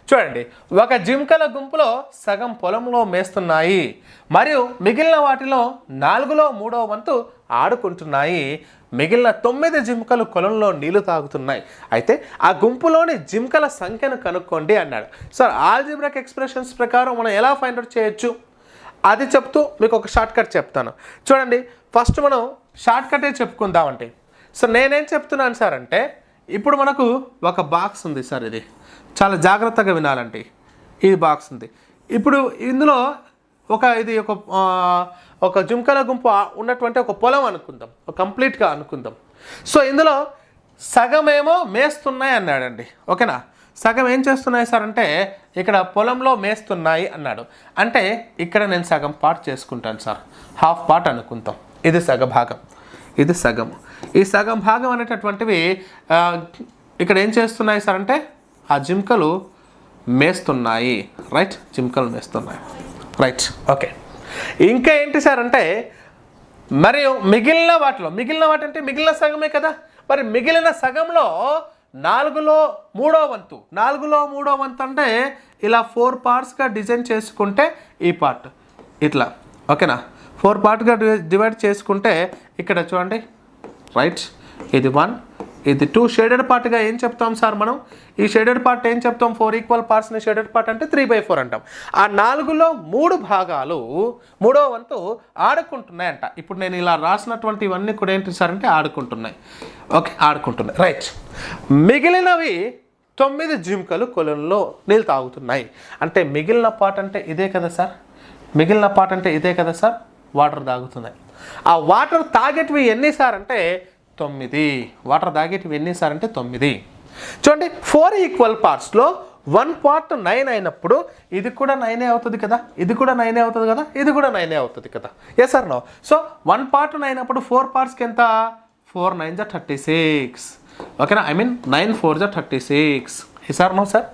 చూడండి, ఒక జింకల గుంపులో సగం పొలంలో మేస్తున్నాయి మరియు మిగిలిన వాటిలో 4లో 3వ వంతు ఆడుకుంటున్నాయి. మిగిలిన 9 జింకలు కొలంలో నీళ్లు తాగుతున్నాయి. అయితే ఆ గుంపులోని జింకల సంఖ్యను కనుక్కోండి అన్నాడు. సార్, ఆల్జీబ్రాక్ ఎక్స్ప్రెషన్స్ ప్రకారం మనం ఎలా ఫైండ్ అవుట్ చేయొచ్చు అది చెప్తూ మీకు ఒక షార్ట్ కట్ చెప్తాను. చూడండి, ఫస్ట్ మనం షార్ట్ కటే చెప్పుకుందామంటే, సో నేనేం చెప్తున్నాను సార్ అంటే, ఇప్పుడు మనకు ఒక బాక్స్ ఉంది సార్, ఇది చాలా జాగ్రత్తగా వినాలంటే, ఇది బాక్స్ ఉంది. ఇప్పుడు ఇందులో ఇది ఒక జింకల గుంపు ఉన్నటువంటి ఒక పొలం అనుకుందాం, కంప్లీట్గా అనుకుందాం. సో ఇందులో సగమేమో మేస్తున్నాయి అన్నాడండి, ఓకేనా. సగం ఏం చేస్తున్నాయి సార్ అంటే, ఇక్కడ పొలంలో మేస్తున్నాయి అన్నాడు. అంటే ఇక్కడ నేను సగం పార్ట్ చేసుకుంటాను సార్, హాఫ్ పార్ట్ అనుకుంటాం. ఇది సగ భాగం, ఇది సగం. ఈ సగం భాగం అనేటటువంటివి ఇక్కడ ఏం చేస్తున్నాయి సార్ అంటే, ఆ జింకలు మేస్తున్నాయి, రైట్, జింకలు మేస్తున్నాయి, రైట్, ఓకే. ఇంకా ఏంటి సార్ అంటే, మరియు మిగిలిన వాటి అంటే మిగిలిన సగమే కదా, మరి మిగిలిన సగంలో 4లో 3వ వంతు అంటే ఇలా 4 పార్ట్స్గా డిజైన్ చేసుకుంటే ఈ పార్ట్ ఇట్లా, ఓకేనా. 4 పార్ట్గా డివైడ్ చేసుకుంటే ఇక్కడ చూడండి, రైట్, ఇది 1, ఇది 2. షేడెడ్ పార్ట్గా ఏం చెప్తాం సార్ మనం, ఈ షేడెడ్ పార్ట్ ఏం చెప్తాం, 4 ఈక్వల్ పార్ట్స్ని షేడెడ్ పార్ట్ అంటే 3/4 అంటాం. ఆ 4లో 3 భాగాలు 3వ వంతు ఆడుకుంటున్నాయంట. ఇప్పుడు నేను ఇలా రాసినటువంటి ఇవన్నీ కూడా ఏంటి సార్ అంటే ఆడుకుంటున్నాయి, ఓకే, ఆడుకుంటున్నాయి, రైట్. మిగిలినవి 9 జింకలు కొలంలో నీళ్ళు తాగుతున్నాయి. అంటే మిగిలిన పార్ట్ అంటే ఇదే కదా సార్, వాటర్ తాగుతున్నాయి. ఆ వాటర్ తాగేటివి ఎన్ని సార్ అంటే 9. వాటర్ తాగేటివి ఎన్ని సార్ అంటే 9. చూడండి, 4 ఈక్వల్ పార్ట్స్లో 1 పార్ట్ 9 అయినప్పుడు ఇది కూడా 9 అవుతుంది కదా, ఇది కూడా 9 అవుతుంది కదా, ఇది కూడా 9 అవుతుంది కదా, yes sir no. So 1 part 9 అయినప్పుడు 4 పార్ట్స్కి ఎంత, 4 9 జా 36, ఓకేనా. 9 4 జా 36, ఎస్ సార్ నో సార్.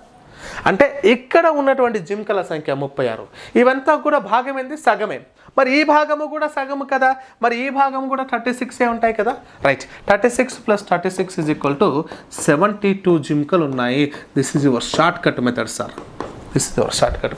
అంటే ఇక్కడ ఉన్నటువంటి జింకల సంఖ్య 36. ఇవంతా కూడా భాగం ఏంది, సగమే. మరి ఈ భాగము కూడా సగము కదా, మరి ఈ భాగం కూడా 36 ఉంటాయి కదా, రైట్. 36 + 36 = 72 జింకలు ఉన్నాయి. This is your short cut method sir, this is your short cut